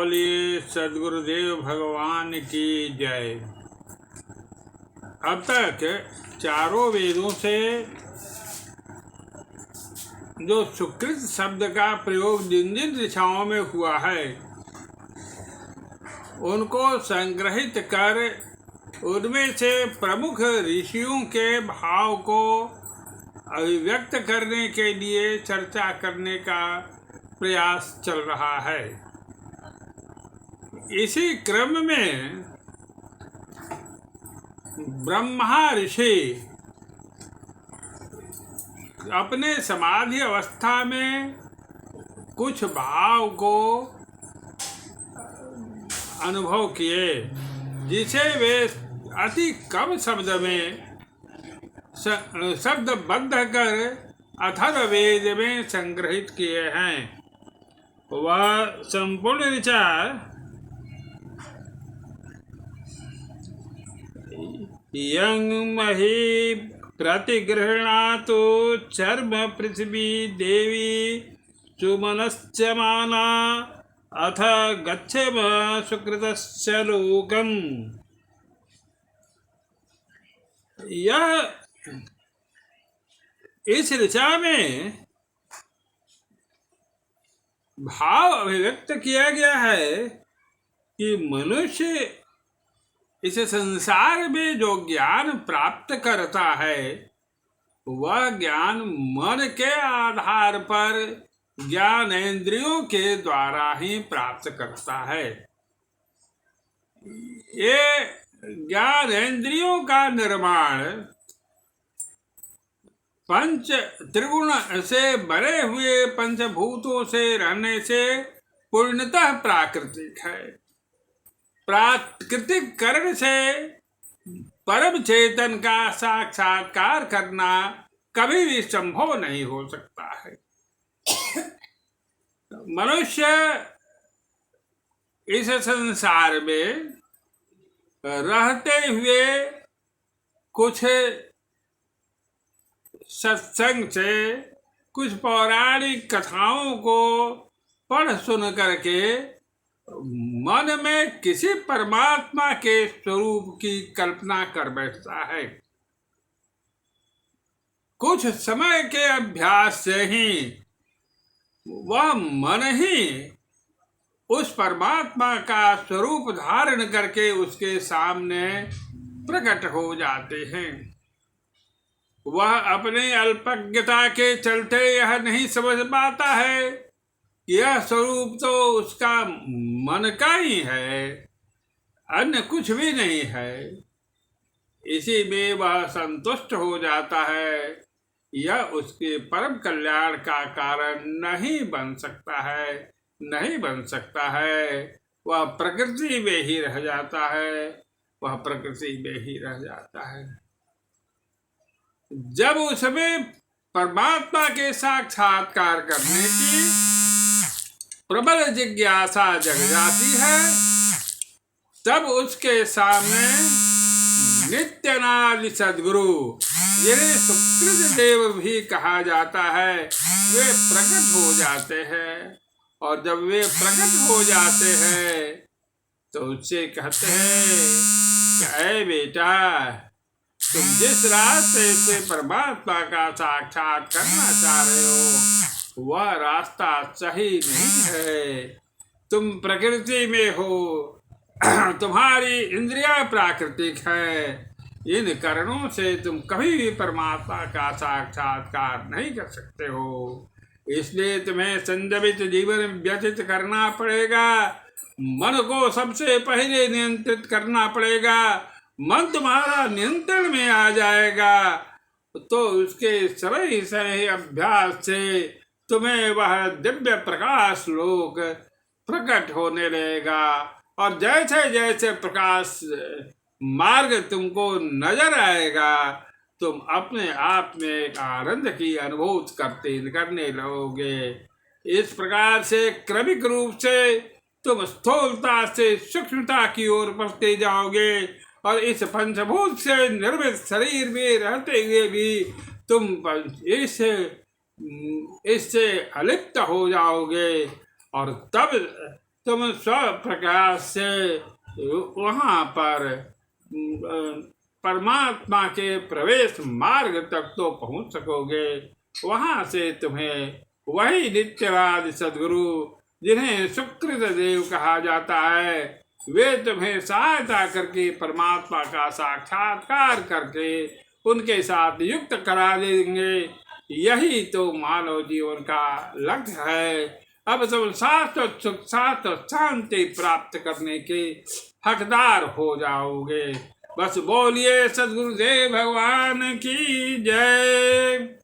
बोलिए सदगुरुदेव भगवान की जय। अब तक चारों वेदों से जो सुकृत शब्द का प्रयोग जिन जिन दिशाओं में हुआ है उनको संग्रहित कर उनमें से प्रमुख ऋषियों के भाव को अभिव्यक्त करने के लिए चर्चा करने का प्रयास चल रहा है। इसी क्रम में ब्रह्मा ऋषि अपने समाधि अवस्था में कुछ भाव को अनुभव किए जिसे वे अति कम शब्द में शब्दबद्ध कर अथर्ववेद में संग्रहित किए हैं। वह संपूर्ण विचार यं मही प्रतिगृह्णातु चर्म पृथ्वी देवी सुमनश्चमाना अथ गच्छेम सुकृतस्य लोकम्। यह इस ऋचा में भाव अभिव्यक्त किया गया है कि मनुष्य इस संसार में जो ज्ञान प्राप्त करता है वह ज्ञान मन के आधार पर ज्ञानेंद्रियों के द्वारा ही प्राप्त करता है। ये ज्ञानेंद्रियों का निर्माण पंच त्रिगुण से बने हुए पंचभूतों से रहने से पूर्णतः प्राकृतिक है। प्राकृतिक कर्ण से परम चेतन का साक्षात्कार करना कभी भी संभव नहीं हो सकता है। मनुष्य इस संसार में रहते हुए कुछ सत्संग से कुछ पौराणिक कथाओं को पढ़ सुन करके मन में किसी परमात्मा के स्वरूप की कल्पना कर बैठता है। कुछ समय के अभ्यास से ही वह मन ही उस परमात्मा का स्वरूप धारण करके उसके सामने प्रकट हो जाते हैं। वह अपने अल्पज्ञता के चलते यह नहीं समझ पाता है यह स्वरूप तो उसका मन का ही है, अन्य कुछ भी नहीं है। इसी में वह संतुष्ट हो जाता है। यह उसके परम कल्याण का कारण नहीं बन सकता है, नहीं बन सकता है। वह प्रकृति में ही रह जाता है, वह प्रकृति में ही रह जाता है। जब उसमें परमात्मा के साक्षात्कार करने की प्रबल जिज्ञासा जग जाती है तब उसके सामने नित्यानंद सद्गुरु जिन्हें सुकृत देव भी कहा जाता है वे प्रकट हो जाते हैं। और जब वे प्रकट हो जाते हैं तो उससे कहते हैं कि ऐ बेटा, तुम जिस रास्ते से परमात्मा का साक्षात करना चाह रहे हो वह रास्ता सही नहीं है। तुम प्रकृति में हो, तुम्हारी इंद्रियां प्राकृतिक है। इन कारणों से तुम कभी भी परमात्मा का साक्षात्कार नहीं कर सकते हो। इसलिए तुम्हें संयमित जीवन व्यतीत करना पड़ेगा। मन को सबसे पहले नियंत्रित करना पड़ेगा। मन तुम्हारा नियंत्रण में आ जाएगा तो उसके सही अभ्यास से तुम्हें वह दिव्य प्रकाश लोक प्रकट होने लगेगा। और जैसे जैसे प्रकाश मार्ग तुमको नजर आएगा तुम अपने आप में एक आनंद की अनुभूति करने लगोगे। इस प्रकार से क्रमिक रूप से तुम स्थूलता से सूक्ष्मता की ओर बढ़ते जाओगे और इस पंचभूत से निर्मित शरीर में रहते हुए भी तुम इससे अलिप्त हो जाओगे। और तब तुम स्वप्रकाश से वहां पर परमात्मा के प्रवेश मार्ग तक तो पहुंच सकोगे। वहां से तुम्हें वही नित्यवाद सद्गुरु, जिन्हें सुकृत देव कहा जाता है, वे तुम्हें सहायता करके परमात्मा का साक्षात्कार करके उनके साथ युक्त करा देंगे। यही तो मानव जीवन का लक्ष्य है। अब तुम शाश्वत सुख, शाश्वत शांति प्राप्त करने के हकदार हो जाओगे। बस बोलिए सद्गुरुदेव भगवान की जय।